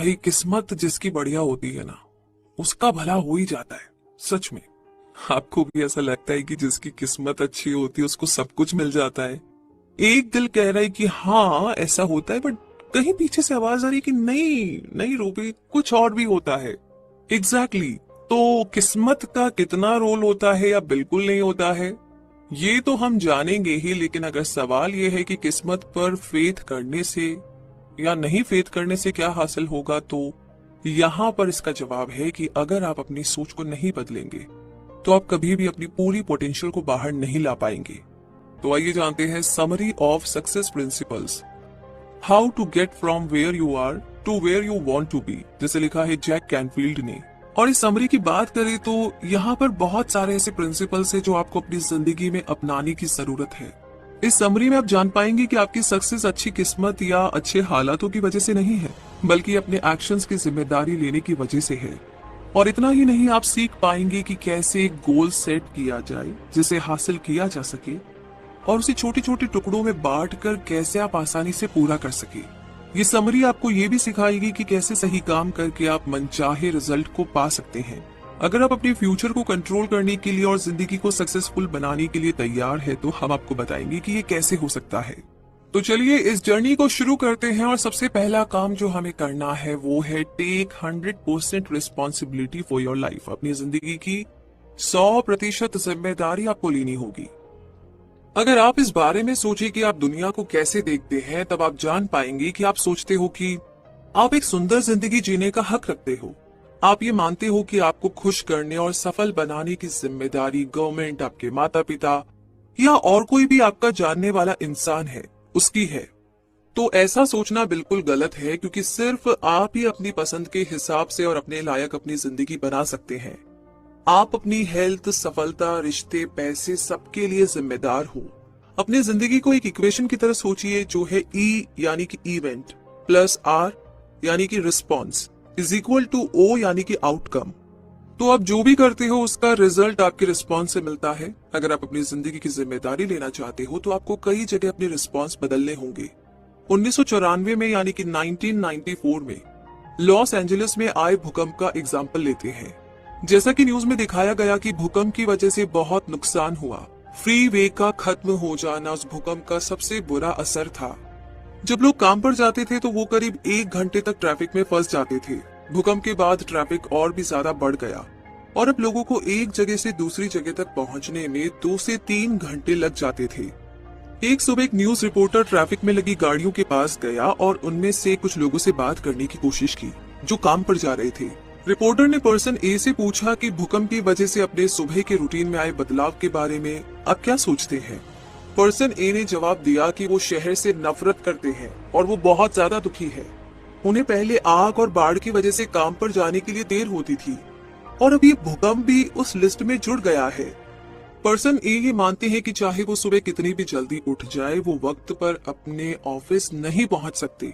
भाई किस्मत जिसकी बढ़िया होती है ना, उसका भला हो ही जाता है। सच में। आपको भी ऐसा लगता है कि जिसकी किस्मत अच्छी होती है उसको सब कुछ मिल जाता है? एक दिल कह रहा है कि हाँ ऐसा होता है, बट कहीं पीछे से आवाज आ रही है कि नहीं नहीं रूबी, कुछ और भी होता है। एग्जैक्टली तो किस्मत का कितना रोल होता है या बिल्कुल नहीं होता है, ये तो हम जानेंगे ही। लेकिन अगर सवाल ये है कि किस्मत पर फेथ करने से या नहीं फेथ करने से क्या हासिल होगा, तो यहाँ पर इसका जवाब है कि अगर आप अपनी सोच को नहीं बदलेंगे तो आप कभी भी अपनी पूरी पोटेंशियल को बाहर नहीं ला पाएंगे। तो आइए जानते हैं summary of success principles, how to get from where you are to where you want to be, जैसे लिखा है जैक कैनफील्ड ने। और इस समरी की बात करें तो यहाँ पर बहुत सारे ऐसे प्रिंसिपल्स हैं जो आपको अपनी जिंदगी में अपनाने की जरूरत है। इस समरी में आप जान पाएंगे कि आपकी सक्सेस अच्छी किस्मत या अच्छे हालातों की वजह से नहीं है, बल्कि अपने एक्शंस की जिम्मेदारी लेने की वजह से है। और इतना ही नहीं, आप सीख पाएंगे कि कैसे एक गोल सेट किया जाए जिसे हासिल किया जा सके, और उसे छोटे छोटे टुकड़ों में बांटकर कैसे आप आसानी से पूरा कर सके। ये समरी आपको ये भी सिखाएगी कि कैसे सही काम करके आप मनचाहे रिजल्ट को पा सकते हैं। अगर आप अपने फ्यूचर को कंट्रोल करने के लिए और जिंदगी को सक्सेसफुल बनाने के लिए तैयार है तो हम आपको बताएंगे कि ये कैसे हो सकता है। तो चलिए इस जर्नी को शुरू करते हैं। और सबसे पहला काम जो हमें करना है वो है take 100% responsibility for your life. अपनी जिंदगी की 100% जिम्मेदारी आपको लेनी होगी। अगर आप इस बारे में सोचे कि आप दुनिया को कैसे देखते हैं, तब आप जान पाएंगे कि आप सोचते हो कि आप एक सुंदर जिंदगी जीने का हक रखते हो। आप ये मानते हो कि आपको खुश करने और सफल बनाने की जिम्मेदारी गवर्नमेंट, आपके माता पिता या और कोई भी आपका जानने वाला इंसान है, उसकी है। तो ऐसा सोचना बिल्कुल गलत है, क्योंकि सिर्फ आप ही अपनी पसंद के हिसाब से और अपने लायक अपनी जिंदगी बना सकते हैं। आप अपनी हेल्थ, सफलता, रिश्ते, पैसे सबके लिए जिम्मेदार हो। अपनी जिंदगी को एक इक्वेशन की तरह सोचिए जो है ई यानी कि इवेंट प्लस आर यानी कि response is equal to O यानी कि आउटकम। तो आप जो भी करते हो उसका रिजल्ट आपके रिस्पॉन्स से मिलता है। अगर आप अपनी जिंदगी की जिम्मेदारी लेना चाहते हो तो आपको कई जगह अपने रिस्पॉन्स बदलने होंगे। 1994 में यानी कि 1994 में लॉस एंजलिस में आए भूकंप का एग्जाम्पल लेते हैं। जैसा कि न्यूज में दिखाया गया कि भूकंप की वजह से बहुत नुकसान हुआ। फ्री वे का खत्म हो जाना उस भूकंप का सबसे बुरा असर था। जब लोग काम पर जाते थे तो वो करीब 1 घंटे तक ट्रैफिक में फंस जाते थे। भूकंप के बाद ट्रैफिक और भी ज्यादा बढ़ गया और अब लोगों को एक जगह से दूसरी जगह तक पहुंचने में 2 से 3 घंटे लग जाते थे। एक सुबह एक न्यूज रिपोर्टर ट्रैफिक में लगी गाड़ियों के पास गया और उनमें से कुछ लोगों से बात करने की कोशिश की जो काम पर जा रहे थे। रिपोर्टर ने पर्सन ए से पूछा कि भूकंप की वजह से अपने सुबह के रूटीन में आए बदलाव के बारे में आप क्या सोचते हैं। पर्सन ए ने जवाब दिया कि वो शहर से नफरत करते हैं और वो बहुत ज्यादा दुखी है। उन्हें पहले आग और बाढ़ की वजह से काम पर जाने के लिए देर होती थी और अब ये भूकंप भी उस लिस्ट में जुड़ गया है। पर्सन ए ये मानते हैं कि चाहे वो सुबह कितनी भी जल्दी उठ जाए, वो वक्त पर अपने ऑफिस नहीं पहुंच सकते।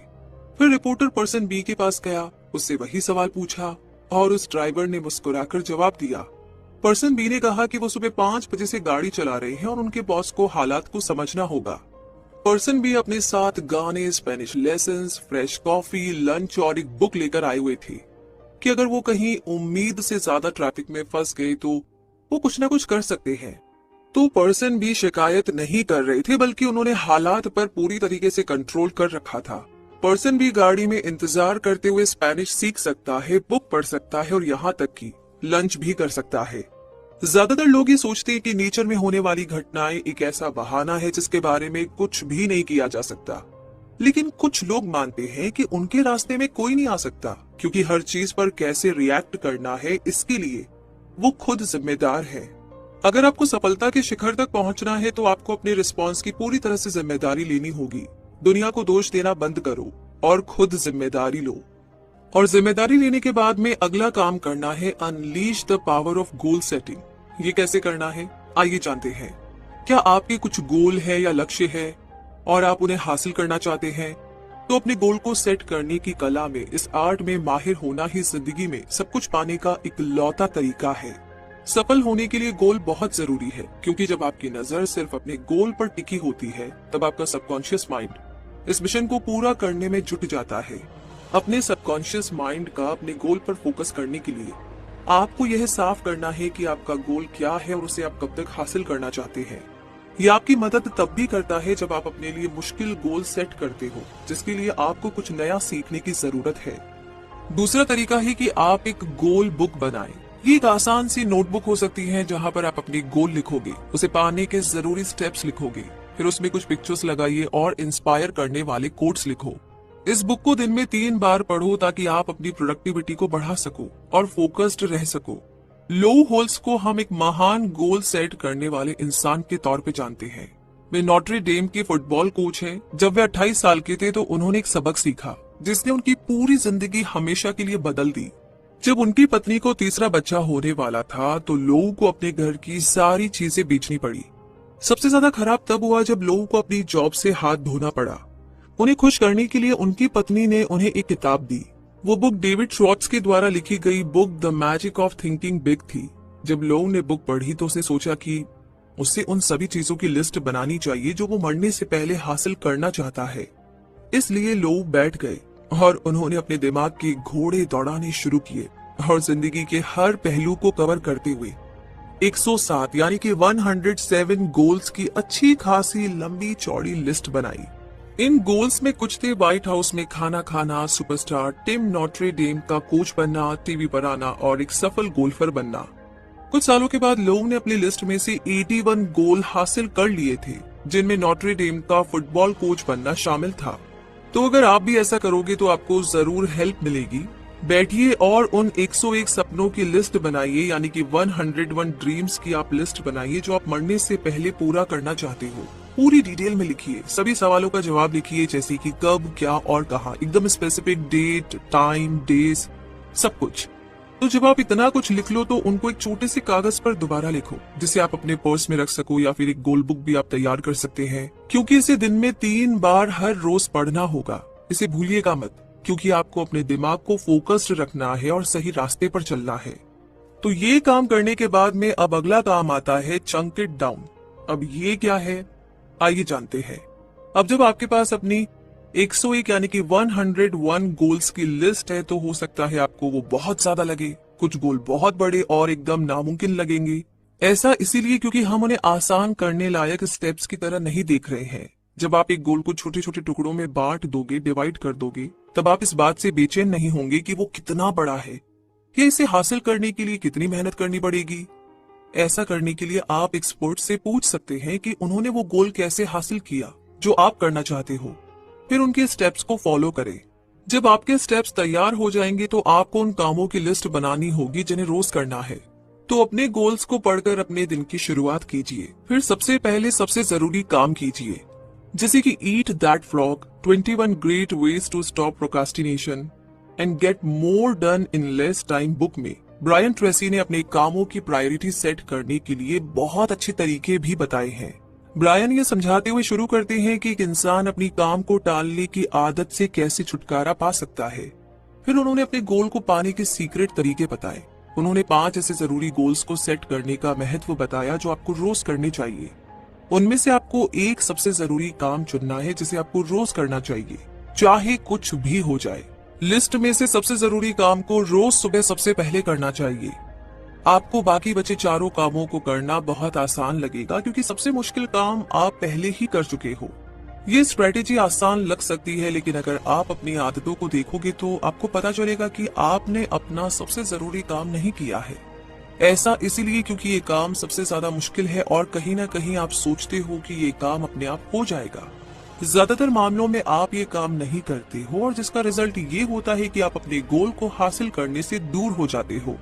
फिर रिपोर्टर पर्सन बी के पास गया, उससे वही सवाल पूछा और उस ड्राइवर ने मुस्कुराकर जवाब दिया। पर्सन बी ने कहा कि वो सुबह 5 बजे से गाड़ी चला रहे हैं और उनके बॉस को हालात को समझना होगा। पर्सन बी अपने साथ गाने, Spanish lessons, fresh coffee, lunch और एक बुक लेकर आए हुए थे कि अगर वो कहीं उम्मीद से ज्यादा ट्रैफिक में फंस गए तो वो कुछ ना कुछ कर सकते हैं। तो पर्सन बी शिकायत नहीं कर रहे थे, बल्कि उन्होंने हालात पर पूरी तरीके से कंट्रोल कर रखा था। पर्सन भी गाड़ी में इंतजार करते हुए स्पेनिश सीख सकता है, बुक पढ़ सकता है और यहाँ तक कि लंच भी कर सकता है। ज्यादातर लोग ये सोचते हैं कि नेचर में होने वाली घटनाएं एक ऐसा बहाना है जिसके बारे में कुछ भी नहीं किया जा सकता, लेकिन कुछ लोग मानते हैं कि उनके रास्ते में कोई नहीं आ सकता, क्योंकि हर चीज पर कैसे रिएक्ट करना है इसके लिए वो खुद जिम्मेदार है। अगर आपको सफलता के शिखर तक पहुंचना है तो आपको अपने रिस्पॉन्स की पूरी तरह से जिम्मेदारी लेनी होगी। दुनिया को दोष देना बंद करो और खुद जिम्मेदारी लो। और जिम्मेदारी लेने के बाद में अगला काम करना है unleash the power of goal setting. ये कैसे करना है आइए जानते हैं। क्या आपके कुछ गोल है या लक्ष्य है और आप उन्हें हासिल करना चाहते हैं, तो अपने गोल को सेट करने की कला में, इस आर्ट में माहिर होना ही जिंदगी में सब कुछ पाने का इकलौता तरीका है। सफल होने के लिए गोल बहुत जरूरी है, क्योंकि जब आपकी नजर सिर्फ अपने गोल पर टिकी होती है तब आपका सबकॉन्शियस माइंड इस मिशन को पूरा करने में जुट जाता है। अपने सबकॉन्शियस माइंड का अपने गोल पर फोकस करने के लिए आपको यह साफ करना है कि आपका गोल क्या है और उसे आप कब तक हासिल करना चाहते हैं। यह आपकी मदद तब भी करता है जब आप अपने लिए मुश्किल गोल सेट करते हो जिसके लिए आपको कुछ नया सीखने की जरूरत है। दूसरा तरीका है कि आप एक गोल बुक बनाएं। ये एक आसान सी नोटबुक हो सकती है जहां पर आप अपनी गोल लिखोगे, उसे पाने के जरूरी स्टेप्स लिखोगे, फिर उसमें कुछ पिक्चर्स लगाइए और इंस्पायर करने वाले कोट्स लिखो। इस बुक को दिन में 3 बार पढ़ो ताकि आप अपनी प्रोडक्टिविटी को बढ़ा सको और फोकस्ड रह सको। लो होल्स को हम एक महान गोल सेट करने वाले इंसान के तौर पे जानते हैं। वे नॉट्रे डेम के फुटबॉल कोच हैं। जब वे 28 साल के थे तो उन्होंने एक सबक सीखा जिसने उनकी पूरी जिंदगी हमेशा के लिए बदल दी। जब उनकी पत्नी को तीसरा बच्चा होने वाला था तो लोगों को अपने घर की सारी चीजें बेचनी पड़ी। सबसे ज्यादा खराब तब हुआ जब लोगों को अपनी जॉब से हाथ धोना पड़ा। उन्हें खुश करने के लिए उनकी पत्नी ने उन्हें एक किताब दी। वो बुक डेविड श्वार्ट्ज के द्वारा लिखी गई book the magic of thinking big थी। जब लोगों ने बुक पढ़ी तो उसने सोचा कि उसे उन सभी चीजों की लिस्ट बनानी चाहिए जो वो मरने से पहले हासिल करना चाहता है। इसलिए लोग बैठ गए और उन्होंने अपने दिमाग के घोड़े दौड़ाने शुरू किए और जिंदगी के हर पहलू को कवर करते हुए 107 यानी कि 107 गोल्स की अच्छी खासी लंबी चौड़ी लिस्ट बनाई। इन गोल्स में कुछ थे व्हाइट हाउस में खाना खाना, सुपरस्टार टिम नॉट्रे डेम का कोच बनना, टीवी पर आना और एक सफल गोल्फर बनना। कुछ सालों के बाद लोगों ने अपनी लिस्ट में से 81 गोल हासिल कर लिए थे जिनमें नॉट्रे डेम का फुटबॉल कोच बनना शामिल था। तो अगर आप भी ऐसा करोगे तो आपको जरूर हेल्प मिलेगी। बैठिए और उन 101 सपनों की लिस्ट बनाइए यानी कि 101 ड्रीम्स की आप लिस्ट बनाइए जो आप मरने से पहले पूरा करना चाहते हो। पूरी डिटेल में लिखिए, सभी सवालों का जवाब लिखिए जैसे कि कब, क्या और कहाँ, एकदम स्पेसिफिक डेट, टाइम, डेज, सब कुछ। तो जब आप इतना कुछ लिख लो तो उनको एक छोटे से कागज पर दोबारा लिखो जिसे आप अपने पर्स में रख सको या फिर एक गोल बुक भी आप तैयार कर सकते हैं क्योंकि इसे दिन में 3 बार हर रोज पढ़ना होगा। इसे भूलिएगा मत क्योंकि आपको अपने दिमाग को फोकस्ड रखना है और सही रास्ते पर चलना है। तो ये काम करने के बाद में अब अगला काम आता है चंक इट डाउन। अब ये क्या है आइए जानते हैं। अब जब आपके पास अपनी 101 यानी कि 101 गोल्स की लिस्ट है तो हो सकता है आपको वो बहुत ज्यादा लगे, कुछ गोल बहुत बड़े और एकदम नामुमकिन लगेंगे। ऐसा इसीलिए क्योंकि हम उन्हें आसान करने लायक स्टेप्स की तरह नहीं देख रहे हैं। जब आप एक गोल को छोटे छोटे टुकड़ों में बांट दोगे, डिवाइड कर दोगे, तब आप इस बात से बेचैन नहीं होंगे कि वो कितना बड़ा है या इसे हासिल करने के लिए कितनी मेहनत करनी पड़ेगी। ऐसा करने के लिए आप एक्सपर्ट से पूछ सकते हैं कि उन्होंने वो गोल कैसे हासिल किया जो आप करना चाहते हो, फिर उनके स्टेप्स को फॉलो करें। जब आपके स्टेप्स तैयार हो जाएंगे तो आपको उन कामों की लिस्ट बनानी होगी जिन्हें रोज करना है। तो अपने गोल्स को पढ़कर अपने दिन की शुरुआत कीजिए। फिर सबसे पहले सबसे जरूरी काम कीजिए जैसे कि eat that frog, 21 great ways to stop procrastination and get more done in less time book में ब्रायन ट्रेसी ने अपने कामों की प्रायोरिटी सेट करने के लिए बहुत अच्छे तरीके भी बताए हैं। ब्रायन ये समझाते हुए शुरू करते हैं कि एक इंसान अपनी काम को टालने की आदत से कैसे छुटकारा पा सकता है। फिर उन्होंने अपने गोल को पाने के सीक्रेट तरीके बताए। उन्होंने 5 ऐसे जरूरी गोल्स को सेट करने का महत्व बताया जो आपको रोज करने चाहिए। उनमें से आपको एक सबसे जरूरी काम चुनना है जिसे आपको रोज करना चाहिए, चाहे कुछ भी हो जाए। लिस्ट में से सबसे जरूरी काम को रोज सुबह सबसे पहले करना चाहिए। आपको बाकी बचे चारों कामों को करना बहुत आसान लगेगा क्योंकि सबसे मुश्किल काम आप पहले ही कर चुके हो। ये स्ट्रेटेजी आसान लग सकती है लेकिन अगर आप अपनी आदतों को देखोगे तो आपको पता चलेगा कि आपने अपना सबसे जरूरी काम नहीं किया है। ऐसा इसलिए क्योंकि ये काम सबसे ज्यादा मुश्किल है और कहीं ना कहीं आप सोचते हो कि ये काम अपने आप हो जाएगा। ज्यादातर मामलों में आप ये काम नहीं करते हो और जिसका रिजल्ट ये होता है कि आप अपने गोल को हासिल करने से दूर हो जाते हो।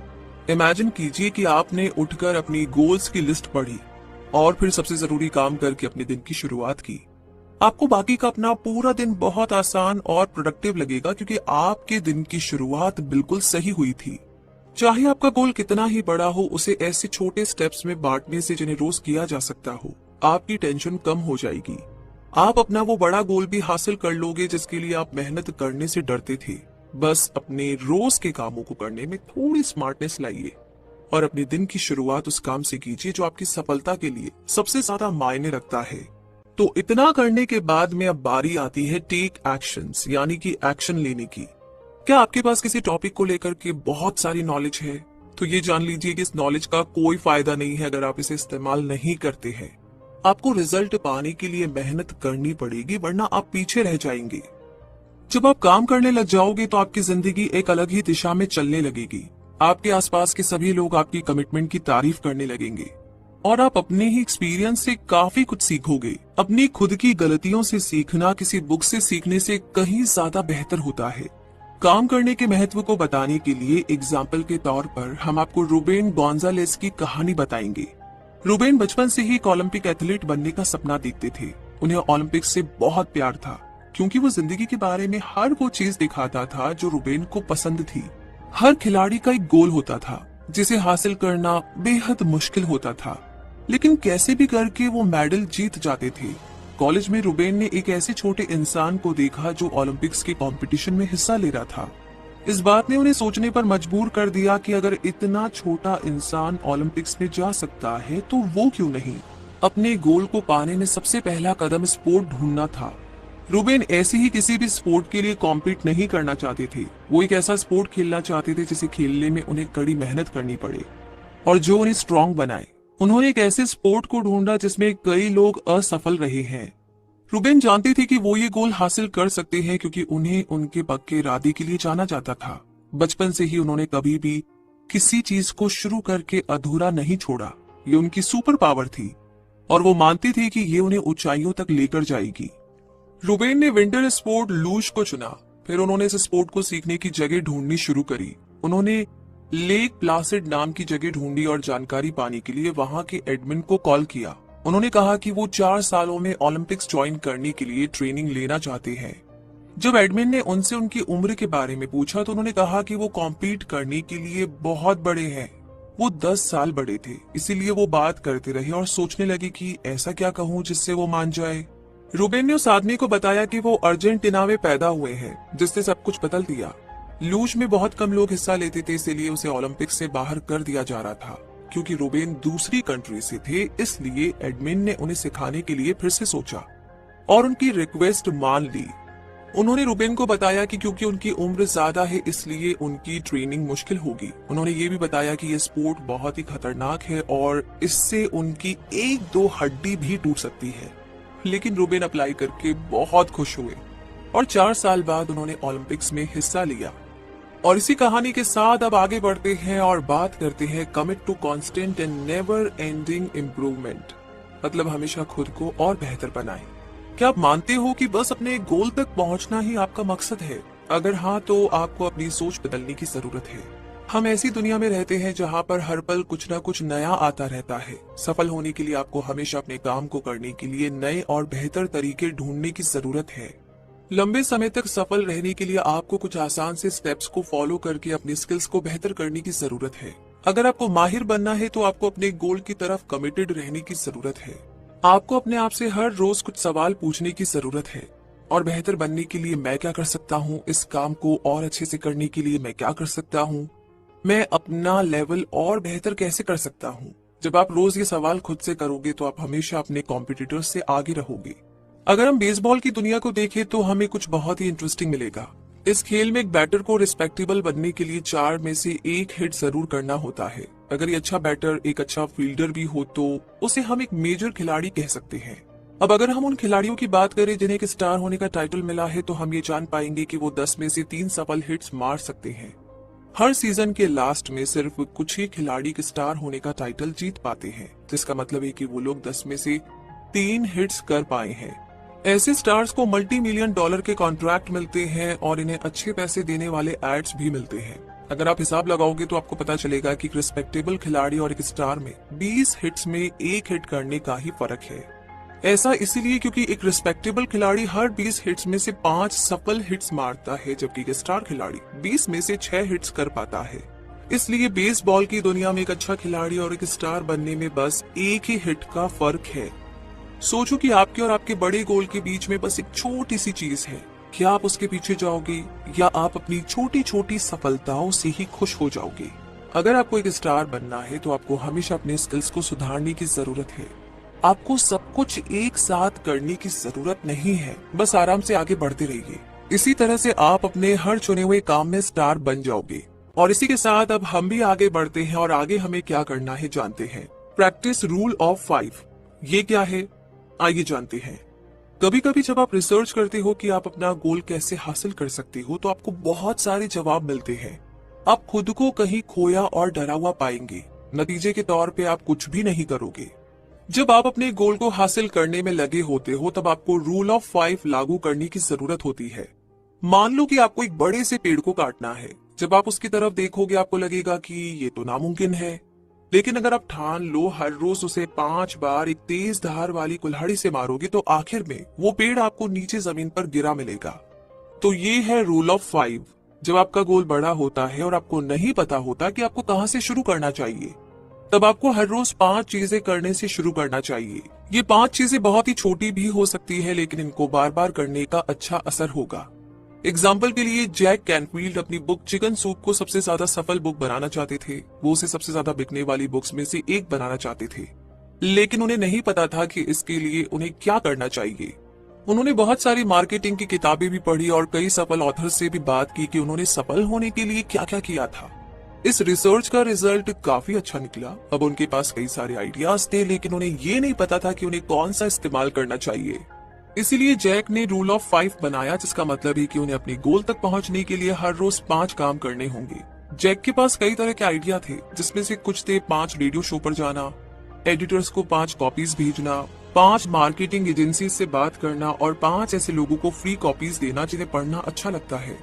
इमेजिन कीजिए कि आपने उठकर अपनी गोल्स की लिस्ट पढ़ी और फिर सबसे जरूरी काम करके अपने दिन की शुरुआत की। आपको बाकी का अपना पूरा दिन बहुत आसान और प्रोडक्टिव लगेगा क्योंकि आपके दिन की शुरुआत बिल्कुल सही हुई थी। चाहे आपका गोल कितना ही बड़ा हो, उसे ऐसे छोटे स्टेप्स में बांटने से जिन्हें रोज किया जा सकता हो, आपकी टेंशन कम हो जाएगी। आप अपना वो बड़ा गोल भी हासिल कर लोगे जिसके लिए आप मेहनत करने से डरते थे। बस अपने रोज के कामों को करने में थोड़ी स्मार्टनेस लाइए और अपने दिन की शुरुआत उस काम से कीजिए जो आपकी सफलता के लिए सबसे ज्यादा मायने रखता है। तो इतना करने के बाद में अब बारी आती है टेक एक्शंस यानी कि एक्शन लेने की। क्या आपके पास किसी टॉपिक को लेकर के बहुत सारी नॉलेज है, तो ये जान लीजिए कि इस नॉलेज का कोई फायदा नहीं है अगर आप इसे इस्तेमाल नहीं करते हैं। आपको रिजल्ट पाने के लिए मेहनत करनी पड़ेगी, वरना आप पीछे रह जाएंगे। जब आप काम करने लग जाओगे तो आपकी जिंदगी एक अलग ही दिशा में चलने लगेगी। आपके आसपास के सभी लोग आपकी कमिटमेंट की तारीफ करने लगेंगे और आप अपने ही एक्सपीरियंस से काफी कुछ सीखोगे। अपनी खुद की गलतियों से सीखना किसी बुक से सीखने से कहीं ज्यादा बेहतर होता है। काम करने के महत्व को बताने के लिए एग्जाम्पल के तौर पर हम आपको रूबेन गोंजालेस की कहानी बताएंगे। रूबेन बचपन से ही एक ओलंपिक एथलीट बनने का सपना देखते थे। उन्हें ओलंपिक्स से बहुत प्यार था, क्योंकि वो जिंदगी के बारे में हर वो चीज दिखाता था जो रूबेन को पसंद थी। हर खिलाड़ी का एक गोल होता था जिसे हासिल करना बेहद मुश्किल होता था, लेकिन कैसे भी करके वो मेडल जीत जाते थे। कॉलेज में रूबेन ने एक ऐसे छोटे इंसान को देखा जो ओलंपिक्स के कंपटीशन में हिस्सा ले रहा था। इस बात ने उन्हें सोचने पर मजबूर कर दिया कि अगर इतना छोटा इंसान ओलंपिक्स में जा सकता है तो वो क्यों नहीं। अपने गोल को पाने में सबसे पहला कदम स्पोर्ट ढूंढना था। रूबेन ऐसे ही किसी भी स्पोर्ट के लिए कॉम्पीट नहीं करना चाहते थे। वो एक ऐसा स्पोर्ट खेलना चाहते थे जिसे खेलने में उन्हें कड़ी मेहनत करनी पड़े और जो उन्हें स्ट्रांग बनाए। उन्होंने एक ऐसे स्पोर्ट को ढूंढा जिसमें कई लोग असफल रहे हैं। रूबेन जानते थे कि वो ये गोल हासिल कर सकते हैं क्योंकि उन्हें उनके पक्के इरादे के लिए जाना जाता था। बचपन से ही उन्होंने कभी भी किसी चीज को शुरू करके अधूरा नहीं छोड़ा। ये उनकी सुपर पावर थी और वो मानते थे कि ये उन्हें ऊंचाइयों तक लेकर जाएगी। रूबेन ने विंटर स्पोर्ट लूज को चुना। फिर उन्होंने इस स्पोर्ट को सीखने की जगह ढूंढनी शुरू करी। उन्होंने लेक प्लासिड नाम की जगह ढूंढी और जानकारी पाने के लिए वहां के एडमिन को कॉल किया। उन्होंने कहा कि वो 4 सालों में ओलंपिक्स ज्वाइन करने के लिए ट्रेनिंग लेना चाहते हैं। जब एडमिन ने उनसे उनकी उम्र के बारे में पूछा तो उन्होंने कहा कि वो कॉम्पीट करने के लिए बहुत बड़े हैं। वो 10 साल बड़े थे, इसीलिए वो बात करते रहे और सोचने लगे कि ऐसा क्या कहूँ जिससे वो मान जाए। रूबेन ने उस आदमी को बताया कि वो अर्जेंटीना में पैदा हुए हैं, जिसने सब कुछ बदल दिया। लूज में बहुत कम लोग हिस्सा लेते थे, इसलिए उसे ओलंपिक्स से बाहर कर दिया जा रहा था। क्योंकि रूबेन दूसरी कंट्री से थे, इसलिए एडमिन ने उन्हें सिखाने के लिए फिर से सोचा और उनकी रिक्वेस्ट मान ली। उन्होंने रूबेन को बताया कि क्योंकि उनकी उम्र ज्यादा है इसलिए उनकी ट्रेनिंग मुश्किल होगी। उन्होंने ये भी बताया कि ये स्पोर्ट बहुत ही खतरनाक है और इससे उनकी 1-2 हड्डी भी टूट सकती है। लेकिन रूबेन अप्लाई करके बहुत खुश हुए और 4 साल बाद उन्होंने ओलंपिक्स में हिस्सा लिया। और इसी कहानी के साथ अब आगे बढ़ते हैं और बात करते हैं commit to constant and never ending improvement, मतलब हमेशा खुद को और बेहतर बनाएं। क्या आप मानते हो कि बस अपने गोल तक पहुंचना ही आपका मकसद है? अगर हाँ, तो आपको अपनी सोच बदलने की जरूरत है। हम ऐसी दुनिया में रहते हैं जहाँ पर हर पल कुछ न कुछ नया आता रहता है। सफल होने के लिए आपको हमेशा अपने काम को करने के लिए नए और बेहतर तरीके ढूंढने की जरूरत है। लंबे समय तक सफल रहने के लिए आपको कुछ आसान से स्टेप्स को फॉलो करके अपनी स्किल्स को बेहतर करने की जरूरत है। अगर आपको माहिर बनना है तो आपको अपने गोल की तरफ कमिटेड रहने की जरूरत है। आपको अपने आप से हर रोज कुछ सवाल पूछने की जरूरत है और बेहतर बनने के लिए मैं क्या कर सकता हूँ, इस काम को और अच्छे से करने के लिए मैं क्या कर सकता हूँ, मैं अपना लेवल और बेहतर कैसे कर सकता हूँ। जब आप रोज ये सवाल खुद से करोगे तो आप हमेशा अपने कॉम्पिटिटर्स से आगे रहोगे। अगर हम बेसबॉल की दुनिया को देखें तो हमें कुछ बहुत ही इंटरेस्टिंग मिलेगा। इस खेल में एक बैटर को रिस्पेक्टेबल बनने के लिए 4 में से 1 हिट जरूर करना होता है। अगर ये अच्छा बैटर एक अच्छा फील्डर भी हो तो उसे हम एक मेजर खिलाड़ी कह सकते हैं। अब अगर हम उन खिलाड़ियों की बात करें जिन्हें एक स्टार होने का टाइटल मिला है तो हम ये जान पाएंगे कि वो 10 में से 3 सफल हिट्स मार सकते हैं। हर सीजन के लास्ट में सिर्फ कुछ ही खिलाड़ी के स्टार होने का टाइटल जीत पाते हैं, जिसका मतलब है कि वो लोग 10 में से 3 हिट्स कर पाए हैं। ऐसे स्टार्स को $multi-million के कॉन्ट्रैक्ट मिलते हैं और इन्हें अच्छे पैसे देने वाले एड्स भी मिलते हैं। अगर आप हिसाब लगाओगे तो आपको पता चलेगा कि एक रिस्पेक्टेबल खिलाड़ी और एक स्टार में 20 हिट्स में 1 हिट करने का ही फर्क है। ऐसा इसीलिए क्योंकि एक रिस्पेक्टेबल खिलाड़ी हर 20 हिट्स में से 5 सफल हिट्स मारता है, जबकि एक स्टार खिलाड़ी 20 में से 6 हिट्स कर पाता है। इसलिए बेसबॉल की दुनिया में एक अच्छा खिलाड़ी और एक स्टार बनने में बस 1 ही हिट का फर्क है। सोचो कि आपके और आपके बड़े गोल के बीच में बस एक छोटी सी चीज है। क्या आप उसके पीछे जाओगे या आप अपनी छोटी छोटी सफलताओं से ही खुश हो जाओगे? अगर आपको एक स्टार बनना है तो आपको हमेशा अपने स्किल्स को सुधारने की जरूरत है। आपको सब कुछ एक साथ करने की जरूरत नहीं है, बस आराम से आगे बढ़ते रहिए। इसी तरह से आप अपने हर चुने हुए काम में स्टार बन जाओगे। और इसी के साथ अब हम भी आगे बढ़ते हैं और आगे हमें क्या करना है जानते हैं। Practice rule of 5। ये क्या है, आइए जानते हैं। कभी कभी जब आप रिसर्च करते हो कि आप अपना गोल कैसे हासिल कर सकते हो, तो आपको बहुत सारे जवाब मिलते हैं। आप खुद को कहीं खोया और डरा हुआ पाएंगे। नतीजे के तौर पे आप कुछ भी नहीं करोगे। जब आप अपने गोल को हासिल करने में लगे होते हो, तब आपको रूल ऑफ 5 लागू करने की जरूरत होती है। मान लो कि आपको एक बड़े से पेड़ को काटना है। जब आप उसकी तरफ देखोगे, आपको लगेगा कि ये तो नामुमकिन है। लेकिन अगर आप ठान लो हर रोज उसे 5 बार एक तेज धार वाली कुल्हाड़ी से मारोगे, तो आखिर में वो पेड़ आपको नीचे जमीन पर गिरा मिलेगा। तो ये है रूल ऑफ 5। जब आपका गोल बड़ा होता है और आपको नहीं पता होता कि आपको कहां से शुरू करना चाहिए, तब आपको हर रोज 5 चीजें करने से शुरू करना चाहिए। ये 5 चीजें बहुत ही छोटी भी हो सकती है, लेकिन इनको बार बार करने का अच्छा असर होगा। एग्जाम्पल के लिए जैक कैनफील्ड अपनी बुक चिकन सूप को सबसे ज्यादा सफल बुक बनाना चाहते थे। वो उसे सबसे ज्यादा बिकने वाली बुक्स में से एक बनाना चाहते थे, लेकिन उन्हें नहीं पता था कि इसके लिए उन्हें क्या करना चाहिए। उन्होंने बहुत सारी मार्केटिंग की किताबें भी पढ़ी और कई सफल ऑथर से भी बात की कि उन्होंने सफल होने के लिए क्या क्या किया था। इस रिसर्च का रिजल्ट काफी अच्छा निकला। अब उनके पास कई सारे आइडियाज थे, लेकिन उन्हें ये नहीं पता था कि उन्हें कौन सा इस्तेमाल करना चाहिए। इसीलिए जैक ने रूल ऑफ 5 बनाया, जिसका मतलब है कि उन्हें अपने गोल तक पहुंचने के लिए हर रोज 5 काम करने होंगे। जैक के पास कई तरह के आइडिया थे, जिसमें से कुछ थे 5 रेडियो शो पर जाना, एडिटर्स को 5 कॉपीज भेजना, 5 मार्केटिंग एजेंसी से बात करना और 5 ऐसे लोगों को फ्री कॉपीज देना जिन्हें पढ़ना अच्छा लगता है।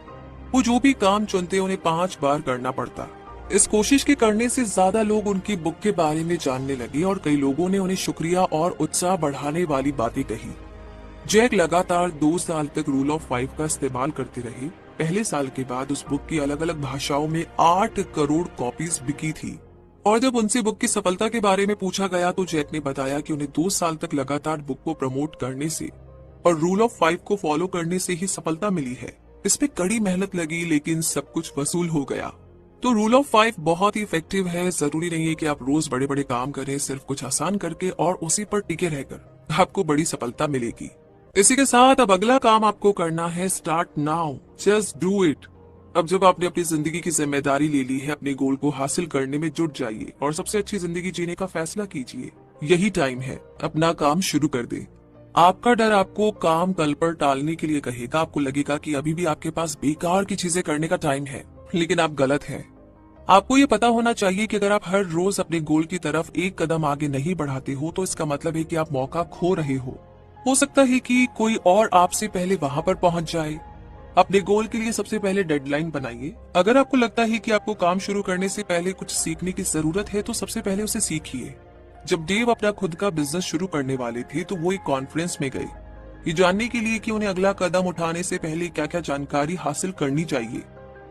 वो जो भी काम चुनते उन्हें 5 बार करना पड़ता। इस कोशिश के करने से ज्यादा लोग उनकी बुक के बारे में जानने लगे और कई लोगों ने उन्हें शुक्रिया और उत्साह बढ़ाने वाली बातें कही। जैक लगातार 2 साल तक रूल ऑफ 5 का इस्तेमाल करते रहे। पहले साल के बाद उस बुक की अलग अलग भाषाओं में 8 करोड़ कॉपीज बिकी थी। और जब उनसे बुक की सफलता के बारे में पूछा गया, तो जैक ने बताया कि उन्हें 2 साल तक लगातार बुक को प्रमोट करने से और रूल ऑफ 5 को फॉलो करने से ही सफलता मिली है। इसमें कड़ी मेहनत लगी, लेकिन सब कुछ वसूल हो गया। तो रूल ऑफ 5 बहुत ही इफेक्टिव है। जरूरी नहीं है कि आप रोज बड़े बड़े काम करें, सिर्फ कुछ आसान करके और उसी पर टिके रहकर आपको बड़ी सफलता मिलेगी। इसी के साथ अब अगला काम आपको करना है, start now, just do it. अब जब आपने अपनी जिंदगी की जिम्मेदारी ले ली है, अपने गोल को हासिल करने में जुट जाइए और सबसे अच्छी जिंदगी जीने का फैसला कीजिए। यही टाइम है, अपना काम शुरू कर दे। आपका डर आपको काम कल पर टालने के लिए कहेगा। आपको लगेगा कि अभी भी आपके पास बेकार की चीजें करने का टाइम है, लेकिन आप गलत हैं। आपको ये पता होना चाहिए कि अगर आप हर रोज अपने गोल की तरफ एक कदम आगे नहीं बढ़ाते हो, तो इसका मतलब है कि आप मौका खो रहे हो सकता है कि कोई और आपसे पहले वहां पर पहुंच जाए। अपने गोल के लिए सबसे पहले डेडलाइन बनाइए। अगर आपको लगता है कि आपको काम शुरू करने से पहले कुछ सीखने की जरूरत है, तो सबसे पहले उसे सीखिए। जब डेव अपना खुद का बिजनेस शुरू करने वाले थे, तो वो एक कॉन्फ्रेंस में गए, ये जानने के लिए कि उन्हें अगला कदम उठाने से पहले क्या क्या जानकारी हासिल करनी चाहिए।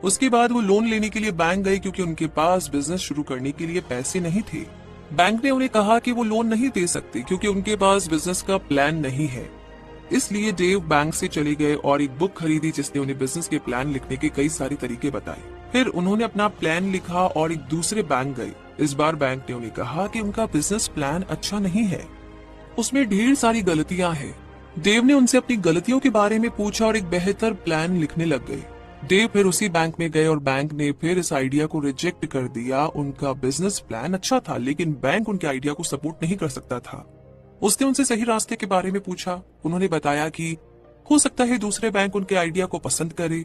उसके बाद वो लोन लेने के लिए बैंक गए, क्योंकि उनके पास बिजनेस शुरू करने के लिए पैसे नहीं थे। बैंक ने उन्हें कहा कि वो लोन नहीं दे सकते, क्योंकि उनके पास बिजनेस का प्लान नहीं है। इसलिए डेव बैंक से चले गए और एक बुक खरीदी, जिसने उन्हें बिजनेस के प्लान लिखने के कई सारे तरीके बताए। फिर उन्होंने अपना प्लान लिखा और एक दूसरे बैंक गए। इस बार बैंक ने उन्हें कहा कि उनका बिजनेस प्लान अच्छा नहीं है, उसमें ढेर सारी गलतियां हैं। डेव ने उनसे अपनी गलतियों के बारे में पूछा और एक बेहतर प्लान लिखने लग गए। डेव फिर उसी बैंक में गए और बैंक ने फिर इस आइडिया को रिजेक्ट कर दिया। उनका बिजनेस प्लान अच्छा था, लेकिन बैंक उनके आइडिया को सपोर्ट नहीं कर सकता था। उसने उनसे सही रास्ते के बारे में पूछा। उन्होंने बताया कि हो सकता है दूसरे बैंक उनके आइडिया को पसंद करे।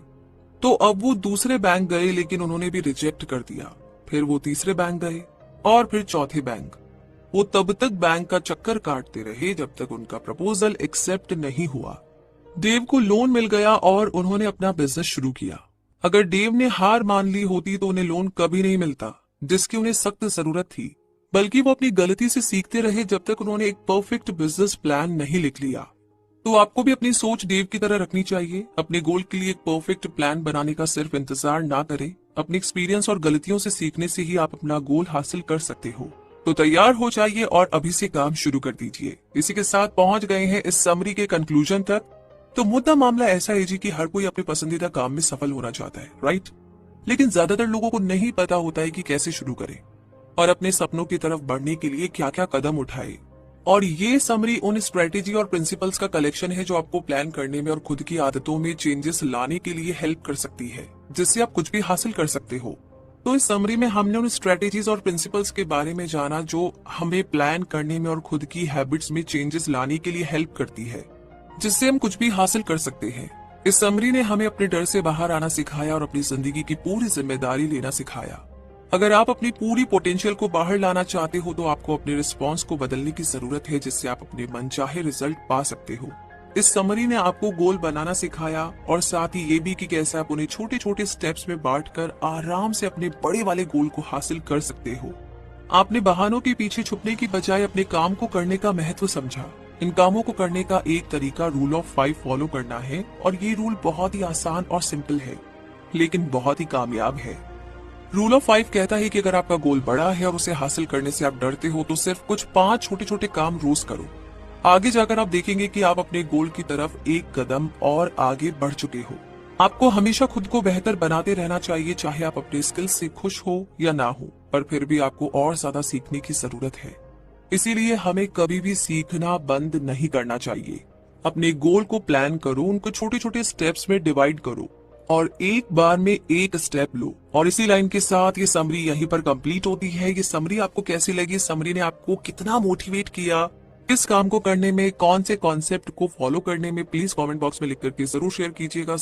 तो अब वो दूसरे बैंक गए, लेकिन उन्होंने भी रिजेक्ट कर दिया। फिर वो तीसरे बैंक गए और फिर चौथे बैंक। वो तब तक बैंक का चक्कर काटते रहे जब तक उनका प्रपोजल एक्सेप्ट नहीं हुआ। डेव को लोन मिल गया और उन्होंने अपना बिजनेस शुरू किया। अगर डेव ने हार मान ली होती, तो उन्हें लोन कभी नहीं मिलता, जिसकी उन्हें सख्त जरूरत थी। बल्कि वो अपनी गलती से सीखते रहे जब तक उन्होंने एक परफेक्ट बिजनेस प्लान नहीं लिख लिया। तो आपको भी अपनी सोच डेव की तरह रखनी चाहिए। अपने गोल के लिए एक परफेक्ट प्लान बनाने का सिर्फ इंतजार ना करें। अपने एक्सपीरियंस और गलतियों से सीखने से ही आप अपना गोल हासिल कर सकते हो। तो तैयार हो जाइए और अभी से काम शुरू कर दीजिए। इसी के साथ पहुंच गए हैं इस समरी के कंक्लूजन तक। तो मुद्दा मामला ऐसा है जी कि हर कोई अपने पसंदीदा काम में सफल होना चाहता है, राइट? लेकिन ज्यादातर लोगों को नहीं पता होता है कि कैसे शुरू करें और अपने सपनों की तरफ बढ़ने के लिए क्या क्या कदम उठाए। और ये समरी उन स्ट्रेटेजी और प्रिंसिपल्स का कलेक्शन है जो आपको प्लान करने में और खुद की आदतों में चेंजेस लाने के लिए हेल्प कर सकती है, जिससे आप कुछ भी हासिल कर सकते हो। तो इस समरी में हमने उन स्ट्रेटेजीज और प्रिंसिपल्स के बारे में जाना जो हमें प्लान करने में और खुद की हैबिट्स में चेंजेस लाने के लिए हेल्प करती है, जिससे हम कुछ भी हासिल कर सकते हैं। इस समरी ने हमें अपने डर से बाहर आना सिखाया और अपनी जिंदगी की पूरी जिम्मेदारी लेना सिखाया। अगर आप अपनी पूरी पोटेंशियल को बाहर लाना चाहते हो तो आपको अपने रिस्पॉन्स को बदलने की जरूरत है, जिससे आप अपने मनचाहे रिजल्ट पा सकते हो। इस समरी ने आपको गोल बनाना सिखाया और साथ ही ये भी कि कैसे आप उन्हें छोटे छोटे स्टेप्स में बांटकर आराम से अपने बड़े वाले गोल को हासिल कर सकते हो। आपने बहानों के पीछे छुपने की बजाय अपने काम को करने का महत्व समझा। इन कामों को करने का एक तरीका रूल ऑफ 5 फॉलो करना है, और ये रूल बहुत ही आसान और सिंपल है, लेकिन बहुत ही कामयाब है। रूल ऑफ 5 कहता है कि अगर आपका गोल बड़ा है और उसे हासिल करने से आप डरते हो तो सिर्फ कुछ 5 छोटे छोटे काम रोज करो। आगे जाकर आप देखेंगे कि आप अपने गोल की तरफ एक कदम और आगे बढ़ चुके हो। आपको हमेशा खुद को बेहतर बनाते रहना चाहिए, चाहे आप अपने स्किल्स से खुश हो या ना हो, पर फिर भी आपको और ज्यादा सीखने की जरूरत है। इसीलिए हमें कभी भी सीखना बंद नहीं करना चाहिए। अपने गोल को प्लान करो, उनको छोटे छोटे स्टेप्स में डिवाइड करो और एक बार में एक स्टेप लो। और इसी लाइन के साथ ये समरी यहीं पर कंप्लीट होती है। ये समरी आपको कैसी लगी? समरी ने आपको कितना मोटिवेट किया इस काम को करने में, कौन से कॉन्सेप्ट को फॉलो करने में? प्लीज कमेंट बॉक्स में लिख करके जरूर शेयर कीजिएगा।